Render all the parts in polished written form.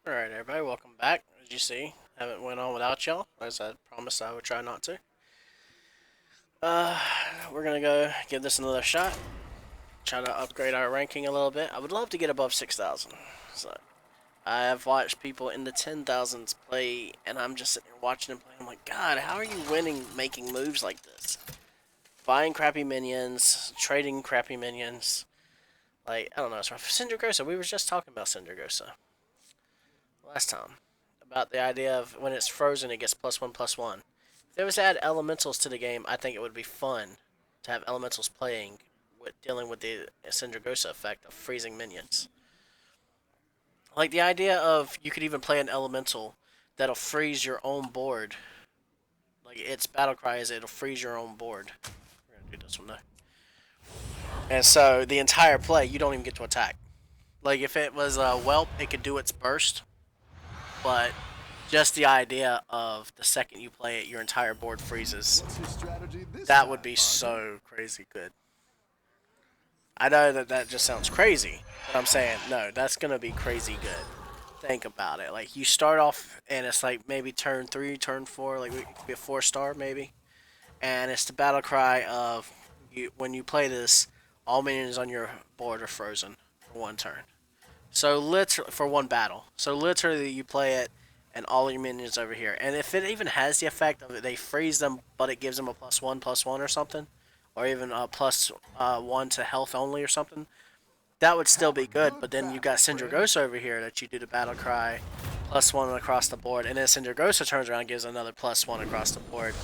Alright, everybody, welcome back. As you see, haven't went on without y'all, as I promised I would try not to. Uh, we're gonna go give this another shot. Try to upgrade our ranking a little bit. I would love to get above 6,000. So, I have watched people in the 10,000s play, and I'm just sitting here watching them play. I'm like, God, how are you winning making moves like this? Buying crappy minions, trading crappy minions. Like, I don't know, it's rough. Syndragosa, we were just talking about Syndragosa last time. About the idea of when it's frozen, it gets +1/+1. If they was to add elementals to the game, I think it would be fun to have elementals playing with dealing with the Syndragosa effect of freezing minions. Like the idea of you could even play an elemental that'll freeze your own board. Like its battle cry is it'll freeze your own board. We're gonna do this one though. And so the entire play, you don't even get to attack. Like if it was a whelp, it could do its burst, but just the idea of the second you play it, your entire board freezes. That would be so crazy good. I know that that just sounds crazy, but I'm saying, no, that's going to be crazy good. Think about it. Like, you start off, and it's like maybe turn 3, turn 4, like, it could be a 4-star maybe. And it's the battle cry of, when you play this, all minions on your board are frozen for one turn. So literally for one battle. So literally you play it and all your minions over here. And if it even has the effect of it, they freeze them, but it gives them a +1/+1 or something, or even a +1 to health only or something, that would still be good. But then you got Syndragosa over here that you do the battle cry +1 across the board, and then Syndragosa turns around and gives another +1 across the board.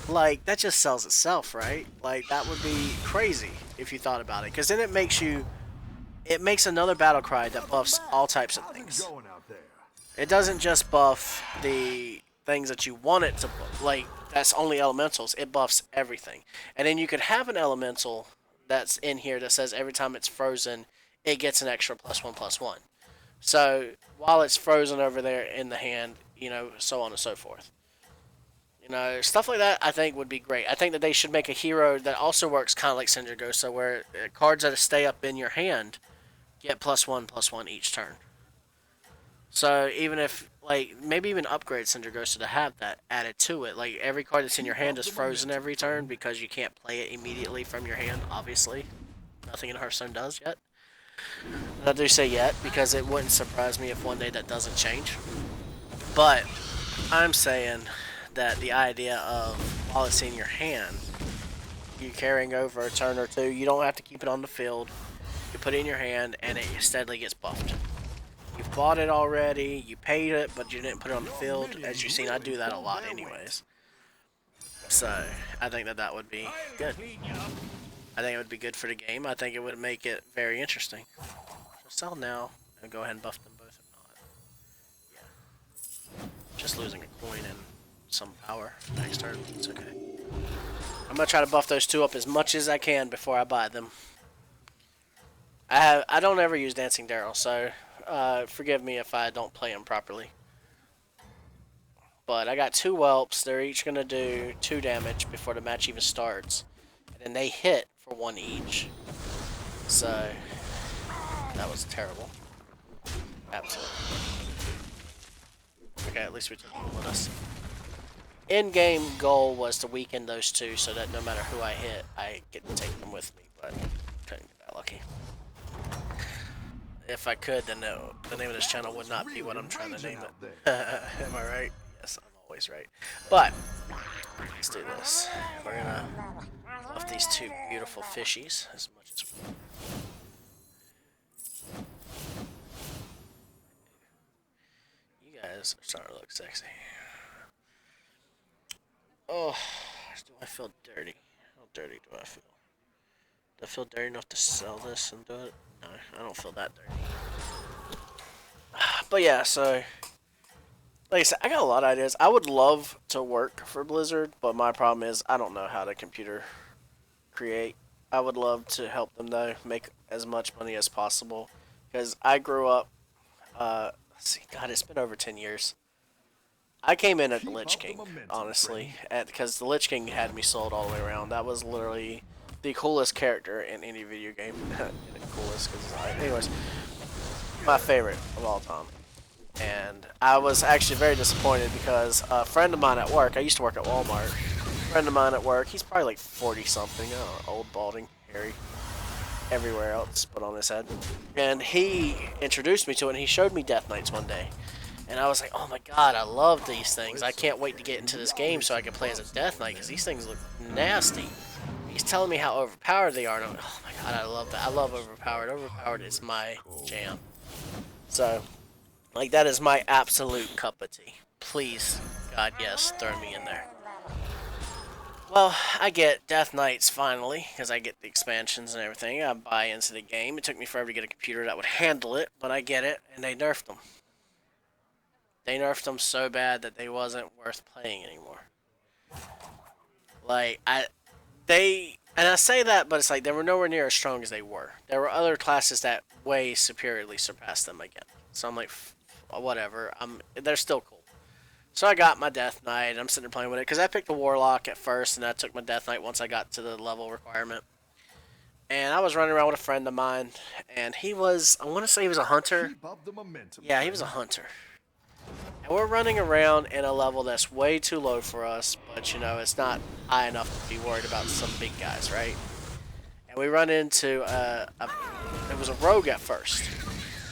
Like that just sells itself, right? Like that would be crazy if you thought about it, because then it makes another battle cry that buffs all types of things. It doesn't just buff the things that you want it to buff. Like, that's only elementals. It buffs everything. And then you could have an elemental that's in here that says every time it's frozen, it gets an extra +1/+1. So, while it's frozen over there in the hand, so on and so forth. Stuff like that I think would be great. I think that they should make a hero that also works kind of like Syndragosa, where cards that stay up in your hand get +1/+1 each turn. So even if, like, maybe even upgrade Syndragosa to have that added to it. Like, every card that's in your hand is frozen every turn because you can't play it immediately from your hand, obviously. Nothing in Hearthstone does yet. I do say yet because it wouldn't surprise me if one day that doesn't change. But I'm saying that the idea of while it's in your hand, you carrying over a turn or two, you don't have to keep it on the field. You put it in your hand and it steadily gets buffed. You've bought it already, you paid it, but you didn't put it on the field. As you've seen, I do that a lot anyways. So, I think that that would be good. I think it would be good for the game. I think it would make it very interesting. So sell now, and go ahead and buff them both if not. Yeah. Just losing a coin and some power next turn. It's okay. I'm going to try to buff those two up as much as I can before I buy them. I don't ever use Dancing Daryl, so forgive me if I don't play them properly. But I got 2 whelps. They're each going to do 2 damage before the match even starts. And then they hit for 1 each. So, that was terrible. Absolutely. Okay, at least we took them with us. In-game goal was to weaken those 2 so that no matter who I hit, I get to take them with me. But couldn't get that lucky. If I could, then no, the name of this channel would not be what I'm trying to name it. Am I right? Yes, I'm always right. But, let's do this. We're gonna buff these 2 beautiful fishies as much as we can. You guys are starting to look sexy. Oh, do I feel dirty? How dirty do I feel? Do I feel dirty enough to sell this and do it? No, I don't feel that dirty. But yeah, so like I said, I got a lot of ideas. I would love to work for Blizzard, but my problem is I don't know how to computer create. I would love to help them though, make as much money as possible, because I grew up. Let's see, God, it's been over 10 years. I came in at the Lich King, honestly, because the Lich King had me sold all the way around. That was literally the coolest character in any video game. Coolest, because anyways, my favorite of all time. And I was actually very disappointed because a friend of mine at work, I used to work at Walmart, a friend of mine at work, he's probably like 40 something, old, balding, hairy, everywhere else but on his head. And he introduced me to it and he showed me Death Knights one day. And I was like, oh my god, I love these things. I can't wait to get into this game so I can play as a Death Knight because these things look nasty. He's telling me how overpowered they are, and I'm like, oh my god, I love that. I love overpowered. Overpowered is my jam. So, like, that is my absolute cup of tea. Please, God, yes, throw me in there. Well, I get Death Knights finally, because I get the expansions and everything. I buy into the game. It took me forever to get a computer that would handle it, but I get it, and they nerfed them. They nerfed them so bad that they wasn't worth playing anymore. Like, and I say that, but it's like they were nowhere near as strong as they were. There were other classes that way superiorly surpassed them again. So I'm like, whatever. They're still cool. So I got my Death Knight. I'm sitting there playing with it because I picked a Warlock at first, and I took my Death Knight once I got to the level requirement. And I was running around with a friend of mine, and he was, I want to say he was a hunter. Yeah, he was a hunter. And we're running around in a level that's way too low for us, but you know, it's not high enough to be worried about some big guys, right? And we run into it was a rogue at first.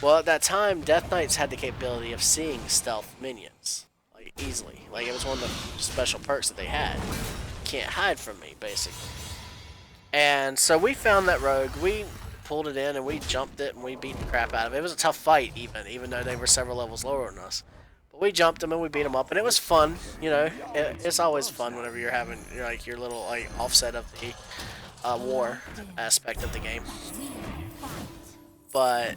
Well, at that time, Death Knights had the capability of seeing stealth minions, like, easily. Like, it was one of the special perks that they had. You can't hide from me, basically. And so we found that rogue, we pulled it in, and we jumped it, and we beat the crap out of it. It was a tough fight, even though they were several levels lower than us. But we jumped them, and we beat them up, and it was fun, you know. It's always fun whenever you're having your little like offset of the war aspect of the game. But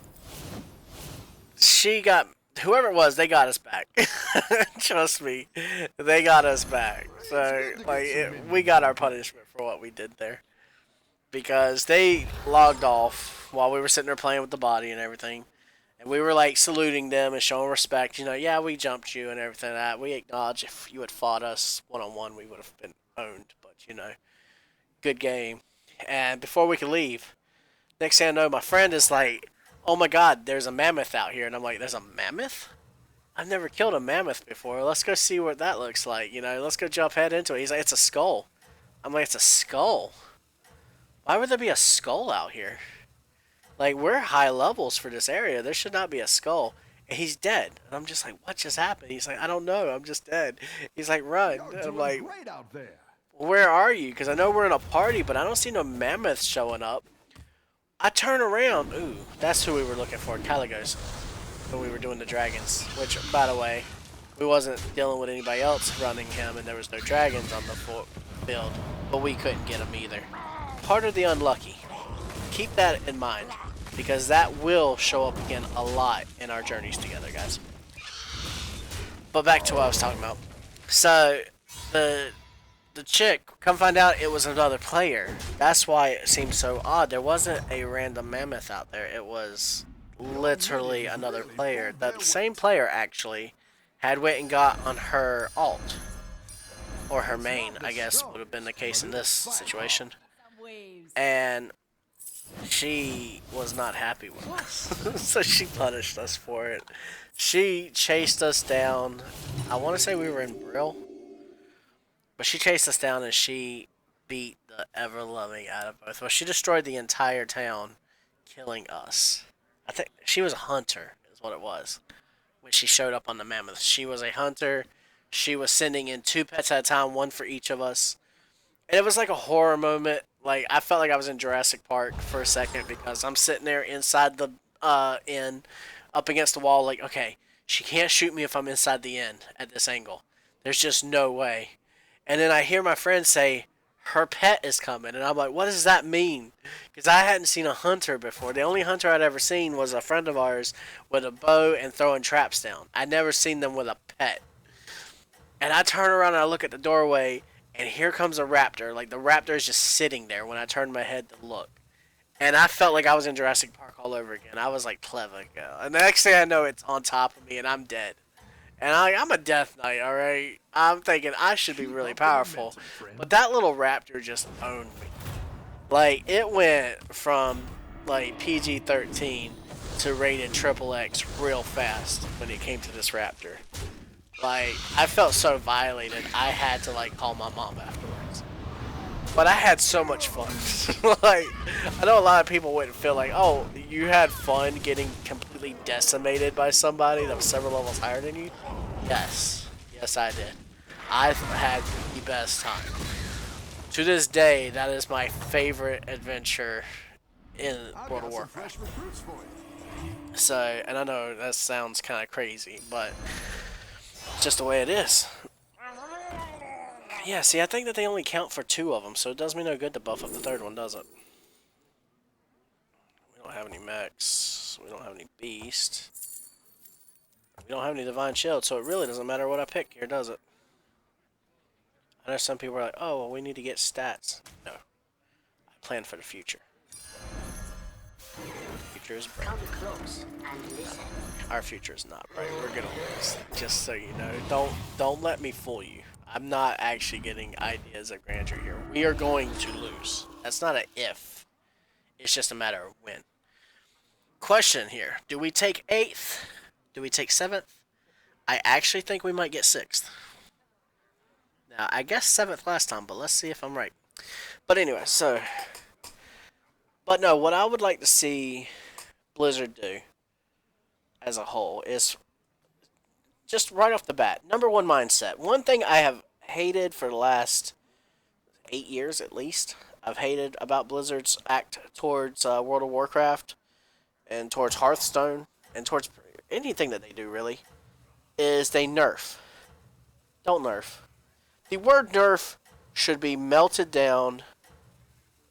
she got, whoever it was, they got us back. Trust me, they got us back. So like we got our punishment for what we did there. Because they logged off while we were sitting there playing with the body and everything. And we were like saluting them and showing respect. You know, yeah, we jumped you and everything like that. We acknowledge if you had fought us one-on-one, we would have been owned. But, you know, good game. And before we could leave, next thing I know, my friend is like, oh my god, there's a mammoth out here. And I'm like, there's a mammoth? I've never killed a mammoth before. Let's go see what that looks like. You know, let's go jump head into it. He's like, it's a skull. I'm like, it's a skull? Why would there be a skull out here? Like, we're high levels for this area. There should not be a skull. And he's dead. And I'm just like, what just happened? He's like, I don't know. I'm just dead. He's like, run. And I'm like, where are you? Because I know we're in a party, but I don't see no mammoths showing up. I turn around. Ooh, that's who we were looking for, Caligos, when we were doing the dragons. Which, by the way, we wasn't dealing with anybody else running him, and there was no dragons on the field. But we couldn't get them either. Part of the unlucky. Keep that in mind, because that will show up again a lot in our journeys together, guys. But back to what I was talking about. So, the chick, come find out it was another player. That's why it seemed so odd. There wasn't a random mammoth out there. It was literally another player. That same player, actually, had went and got on her alt. Or her main, I guess, would have been the case in this situation. And she was not happy with us. So she punished us for it. She chased us down. I want to say we were in Brill. But she chased us down and she beat the ever-loving out of both of us. She destroyed the entire town, killing us. I think she was a hunter, is what it was, when she showed up on the mammoth. She was a hunter. She was sending in 2 pets at a time, 1 for each of us. And it was like a horror moment. Like, I felt like I was in Jurassic Park for a second because I'm sitting there inside the inn, up against the wall, like, okay, she can't shoot me if I'm inside the inn at this angle. There's just no way. And then I hear my friend say, her pet is coming. And I'm like, what does that mean? Because I hadn't seen a hunter before. The only hunter I'd ever seen was a friend of ours with a bow and throwing traps down. I'd never seen them with a pet. And I turn around and I look at the doorway, and here comes a raptor. Like, the raptor is just sitting there when I turned my head to look. And I felt like I was in Jurassic Park all over again. I was like, clever girl. And the next thing I know, it's on top of me, and I'm dead. And I'm a Death Knight, alright? I'm thinking I should be really powerful. But that little raptor just owned me. Like, it went from, like, PG-13 to rated triple X real fast when it came to this raptor. Like, I felt so violated, I had to, like, call my mom afterwards. But I had so much fun. Like, I know a lot of people wouldn't feel like, oh, you had fun getting completely decimated by somebody that was several levels higher than you. Yes. Yes, I did. I had the best time. To this day, that is my favorite adventure in World of Warcraft. So, and I know that sounds kind of crazy, but it's just the way it is. Yeah, see, I think that they only count for 2 of them, so it does me no good to buff up the 3rd one, does it? We don't have any mechs. We don't have any beast. We don't have any divine shield, so it really doesn't matter what I pick here, does it? I know some people are like, oh, well, we need to get stats. No. I plan for the future. The future is bright. Our future is not bright. We're gonna lose. Just so you know. Don't let me fool you. I'm not actually getting ideas of grandeur here. We are going to lose. That's not an if. It's just a matter of when. Question here. Do we take 8th? Do we take 7th? I actually think we might get 6th. Now, I guess 7th last time, but let's see if I'm right. But anyway, so... But no, what I would like to see Blizzard do as a whole is just right off the bat, number 1 mindset. One thing I have hated for the last 8 years at least, I've hated about Blizzard's act towards World of Warcraft and towards Hearthstone and towards anything that they do really, is they nerf. Don't nerf. The word nerf should be melted down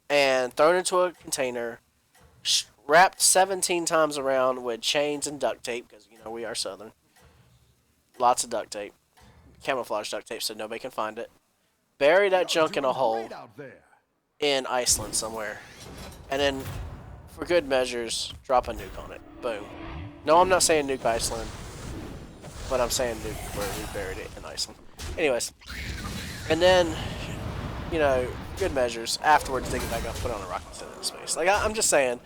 and thrown into a container, wrapped 17 times around with chains and duct tape, because, you know, we are Southern. Lots of duct tape. Camouflage duct tape so nobody can find it. Bury that junk in a hole in Iceland somewhere. And then, for good measures, drop a nuke on it. Boom. No, I'm not saying nuke Iceland, but I'm saying nuke where we buried it in Iceland. Anyways. And then, you know, good measures. Afterwards, dig it back up, put on a rocket, send it into space. Like, I'm just saying,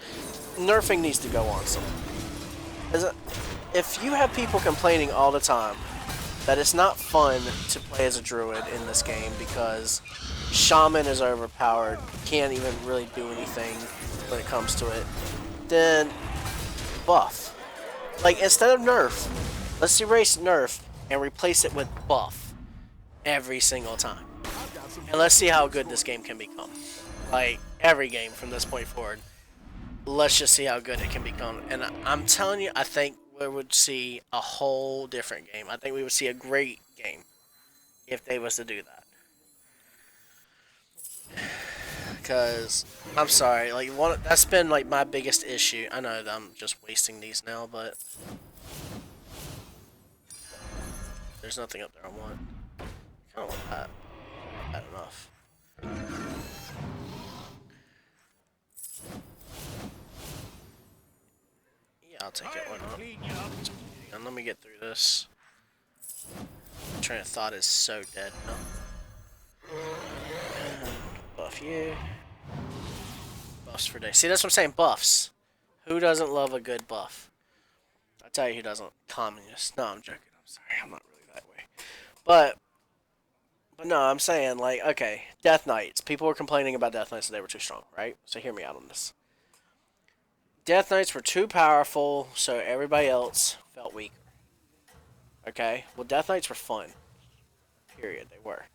nerfing needs to go on somewhere. If you have people complaining all the time that it's not fun to play as a druid in this game because shaman is overpowered, can't even really do anything when it comes to it, then buff. Like, instead of nerf, let's erase nerf and replace it with buff every single time. And let's see how good this game can become. Like, every game from this point forward, let's just see how good it can become. And I'm telling you, I think we would see a whole different game. I think we would see a great game if they was to do that. Because, I'm sorry, like, that's been, like, my biggest issue. I know that I'm just wasting these now, but there's nothing up there I want. I don't want that. Not enough. Yeah, I'll take it. Why not? And let me get through this. My train of thought is so dead now. Buff you. Buffs for days. See, that's what I'm saying. Buffs. Who doesn't love a good buff? I tell you who doesn't. Communist. No, I'm joking. I'm sorry. I'm not really that way. But no, I'm saying, like, okay, Death Knights. People were complaining about Death Knights that they were too strong, right? So hear me out on this. Death Knights were too powerful, so everybody else felt weaker. Okay? Well, Death Knights were fun. Period. They were.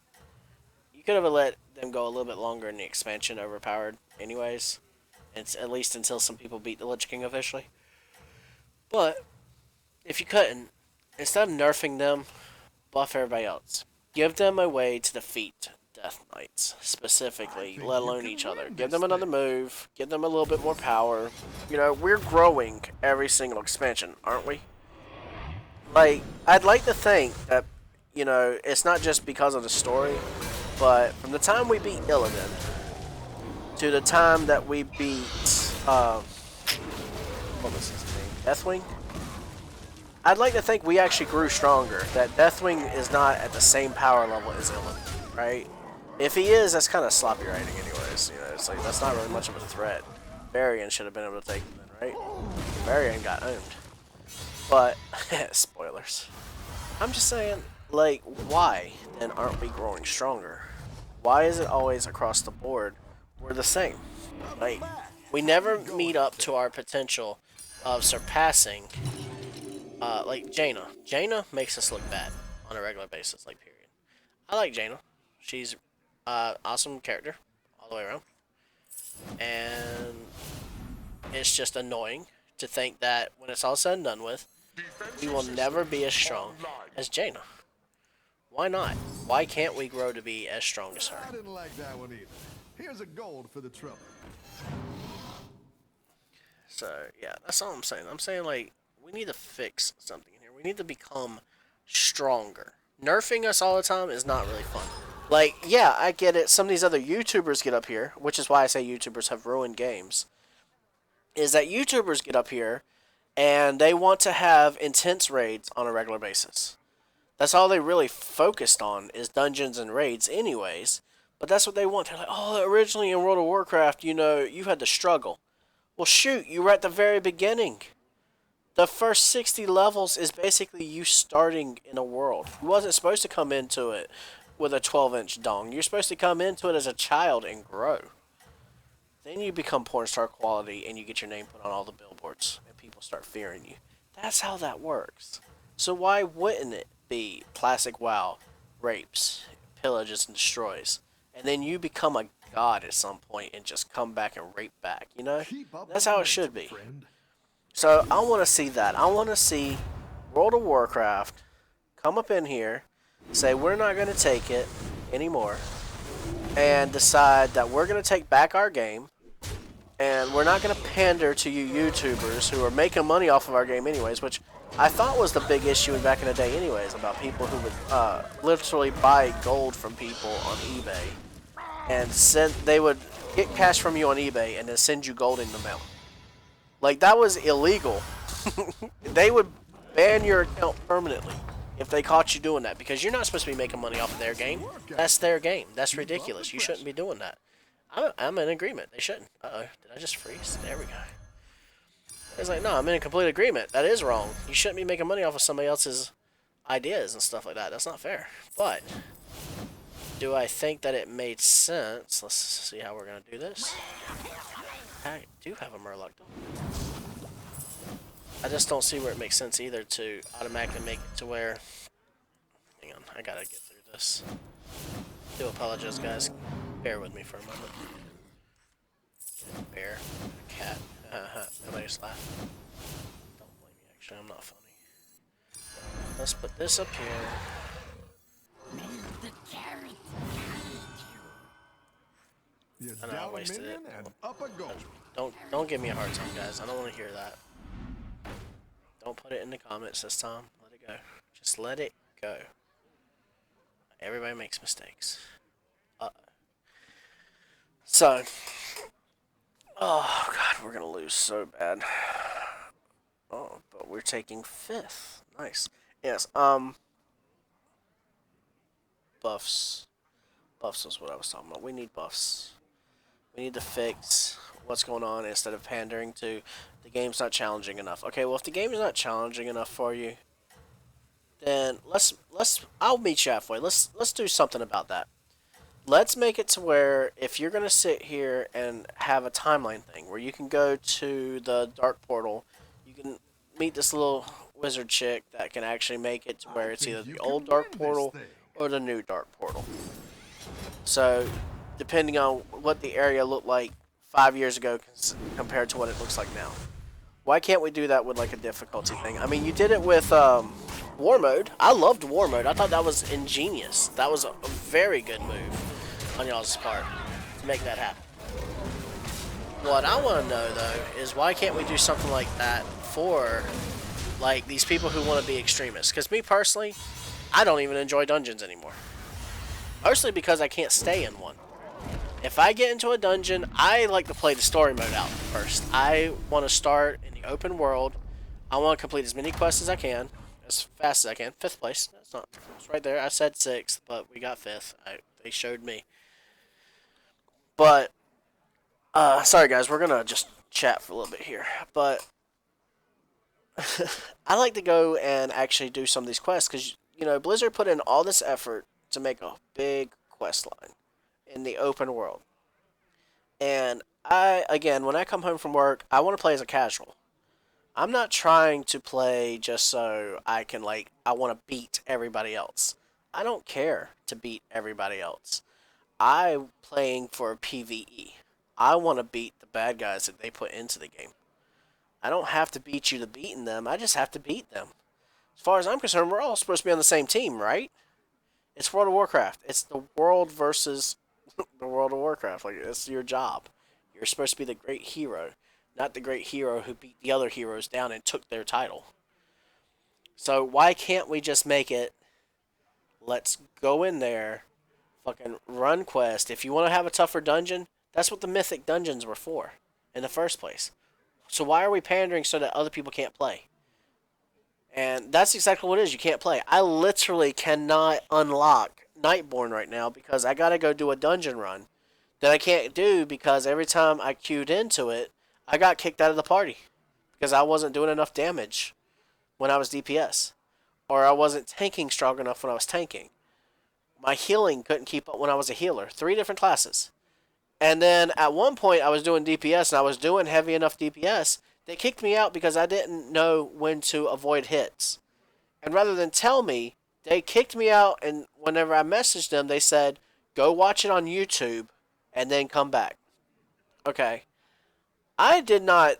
You could have let them go a little bit longer in the expansion, overpowered anyways. It's at least until some people beat the Lich King officially. But if you couldn't, instead of nerfing them, buff everybody else. Give them a way to defeat Death Knights, specifically, let alone each other. Give them another move, give them a little bit more power. You know, we're growing every single expansion, aren't we? Like, I'd like to think that, you know, it's not just because of the story, but from the time we beat Illidan to the time that we beat, what was his name? Deathwing? I'd like to think we actually grew stronger. That Deathwing is not at the same power level as Illidan, right? If he is, that's kind of sloppy writing anyways. You know, it's like, that's not really much of a threat. Varian should have been able to take him then, right? Varian got owned. But, spoilers. I'm just saying, like, why then aren't we growing stronger? Why is it always across the board we're the same? Like, we never meet up to our potential of surpassing, like, Jaina. Jaina makes us look bad on a regular basis, like, period. I like Jaina. She's awesome character all the way around. And it's just annoying to think that when it's all said and done with, we will never be as strong as Jaina. Why not? Why can't we grow to be as strong as her? I didn't like that one either. Here's a gold for the trouble. So, yeah, that's all I'm saying. I'm saying, like, we need to fix something here. We need to become stronger. Nerfing us all the time is not really fun. Like, yeah, I get it. Some of these other YouTubers get up here, which is why I say YouTubers have ruined games, is that YouTubers get up here and they want to have intense raids on a regular basis. That's all they really focused on is dungeons and raids anyways. But that's what they want. They're like, oh, originally in World of Warcraft, you know, you had to struggle. Well, shoot, you were at the very beginning. The first 60 levels is basically you starting in a world. You wasn't supposed to come into it with a 12-inch dong. You're supposed to come into it as a child and grow. Then you become porn star quality and you get your name put on all the billboards and people start fearing you. That's how that works. So why wouldn't it be classic WoW, rapes, pillages, and destroys? And then you become a god at some point and just come back and rape back, you know? That's how it should be. So I want to see that. I want to see World of Warcraft come up in here, say we're not going to take it anymore, and decide that we're going to take back our game, and we're not going to pander to you YouTubers who are making money off of our game anyways, which I thought was the big issue back in the day anyways, about people who would literally buy gold from people on eBay, and they would get cash from you on eBay and then send you gold in the mail. Like, that was illegal. They would ban your account permanently if they caught you doing that, because you're not supposed to be making money off of their game. That's their game. That's ridiculous. You shouldn't be doing that. I'm in agreement. They shouldn't. Uh-oh. Did I just freeze? There we go. It's like, no, I'm in complete agreement. That is wrong. You shouldn't be making money off of somebody else's ideas and stuff like that. That's not fair. But do I think that it made sense? Let's see how we're going to do this. I do have a Murloc dog. I just don't see where it makes sense either to automatically make it to where... Hang on, I gotta get through this. Do apologize, guys. Bear with me for a moment. Bear. Cat. Nobody just laugh. Don't blame me, actually. I'm not funny. Let's put this up here. I know I wasted it. Don't give me a hard time, guys. I don't want to hear that. Don't put it in the comments this time. Let it go. Just let it go. Everybody makes mistakes. So, oh god, we're gonna lose so bad. Oh, but we're taking 5th. Nice. Yes. Buffs. Buffs is what I was talking about. We need buffs. We need to fix what's going on instead of pandering to the game's not challenging enough. Okay, well, if the game is not challenging enough for you, then I'll meet you halfway. Let's do something about that. Let's make it to where if you're going to sit here and have a timeline thing where you can go to the dark portal, you can meet this little wizard chick that can actually make it to where it's either the old dark portal or the new dark portal. So, depending on what the area looked like 5 years ago compared to what it looks like now. Why can't we do that with like a difficulty thing? I mean, you did it with War Mode. I loved War Mode. I thought that was ingenious. That was a very good move on y'all's part to make that happen. What I want to know, though, is why can't we do something like that for like these people who want to be extremists? Because me personally, I don't even enjoy dungeons anymore. Mostly because I can't stay in one. If I get into a dungeon, I like to play the story mode out first. I want to start in the open world. I want to complete as many quests as I can, as fast as I can. 5th place. That's not. It's right there. I said 6th, but we got 5th. They showed me. But sorry guys, we're gonna just chat for a little bit here, but I like to go and actually do some of these quests because Blizzard put in all this effort to make a big quest line in the open world. And again, when I come home from work, I want to play as a casual. I'm not trying to play just so I can I want to beat everybody else. I don't care to beat everybody else. I'm playing for PvE. I want to beat the bad guys that they put into the game. I don't have to beat you to beating them. I just have to beat them. As far as I'm concerned, we're all supposed to be on the same team, right? It's World of Warcraft. It's the world versus the World of Warcraft. Like, it's your job. You're supposed to be the great hero, not the great hero who beat the other heroes down and took their title. So why can't we just make it, let's go in there, fucking run quest. If you want to have a tougher dungeon, that's what the mythic dungeons were for in the first place. So why are we pandering so that other people can't play? And that's exactly what it is. You can't play. I literally cannot unlock Nightborn right now because I gotta go do a dungeon run that I can't do because every time I queued into it, I got kicked out of the party because I wasn't doing enough damage when I was DPS, or I wasn't tanking strong enough when I was tanking. My healing couldn't keep up when I was a healer. 3 different classes. And then at one point I was doing DPS and I was doing heavy enough DPS. They kicked me out because I didn't know when to avoid hits. And rather than tell me, they kicked me out, and whenever I messaged them, they said, go watch it on YouTube and then come back. Okay. I did not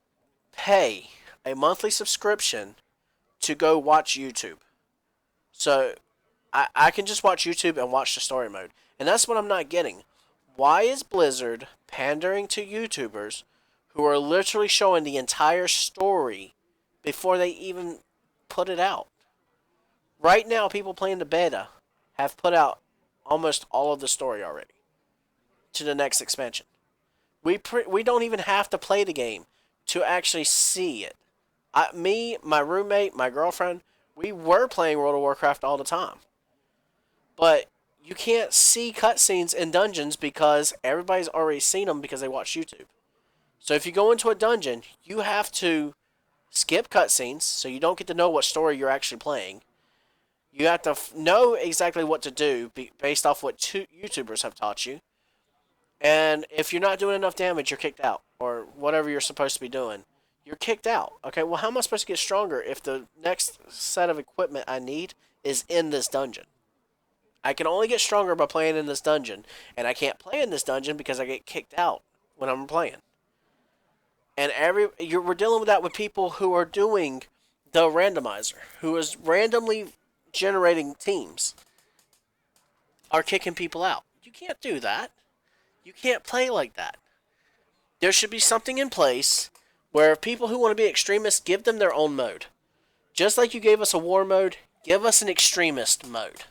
pay a monthly subscription to go watch YouTube. So I can just watch YouTube and watch the story mode. And that's what I'm not getting. Why is Blizzard pandering to YouTubers who are literally showing the entire story before they even put it out? Right now, people playing the beta have put out almost all of the story already to the next expansion. We don't even have to play the game to actually see it. My roommate, my girlfriend, we were playing World of Warcraft all the time. But you can't see cutscenes in dungeons because everybody's already seen them because they watch YouTube. So if you go into a dungeon, you have to skip cutscenes so you don't get to know what story you're actually playing. You have to know exactly what to do based off what YouTubers have taught you. And if you're not doing enough damage, you're kicked out. Or whatever you're supposed to be doing. You're kicked out. Okay, well, how am I supposed to get stronger if the next set of equipment I need is in this dungeon? I can only get stronger by playing in this dungeon. And I can't play in this dungeon because I get kicked out when I'm playing. And we're dealing with that with people who are doing the randomizer, who is randomly generating teams, are kicking people out. You can't do that. You can't play like that. There should be something in place where people who want to be extremists, give them their own mode. Just like you gave us a war mode, give us an extremist mode.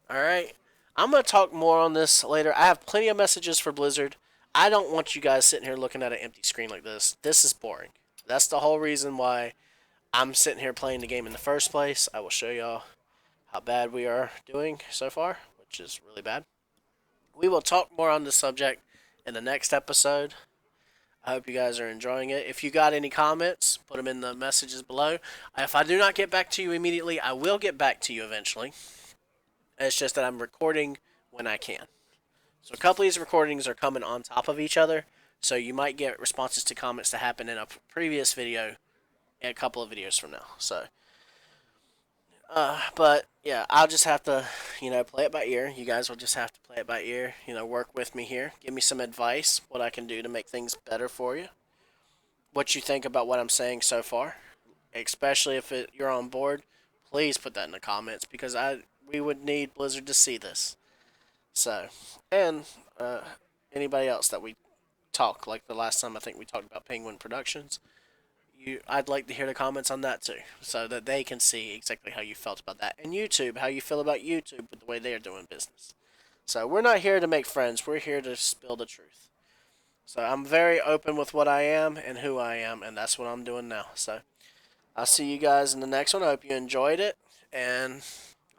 Alright? I'm going to talk more on this later. I have plenty of messages for Blizzard. I don't want you guys sitting here looking at an empty screen like this. This is boring. That's the whole reason why I'm sitting here playing the game in the first place. I will show y'all how bad we are doing so far, which is really bad. We will talk more on this subject in the next episode. I hope you guys are enjoying it. If you got any comments, put them in the messages below. If I do not get back to you immediately, I will get back to you eventually. It's just that I'm recording when I can. So a couple of these recordings are coming on top of each other, so you might get responses to comments that happened in a previous video a couple of videos from now. So, but yeah, I'll just have to, play it by ear. You guys will just have to play it by ear. Work with me here. Give me some advice, what I can do to make things better for you. What you think about what I'm saying so far, especially if you're on board. Please put that in the comments because we would need Blizzard to see this. So, and anybody else that we talk, like the last time I think we talked about Penguin Productions, I'd like to hear the comments on that too, so that they can see exactly how you felt about that. And YouTube, how you feel about YouTube with the way they're doing business. So we're not here to make friends, we're here to spill the truth. So I'm very open with what I am and who I am, and that's what I'm doing now. So I'll see you guys in the next one. I hope you enjoyed it, and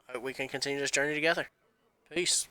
I hope we can continue this journey together. Peace.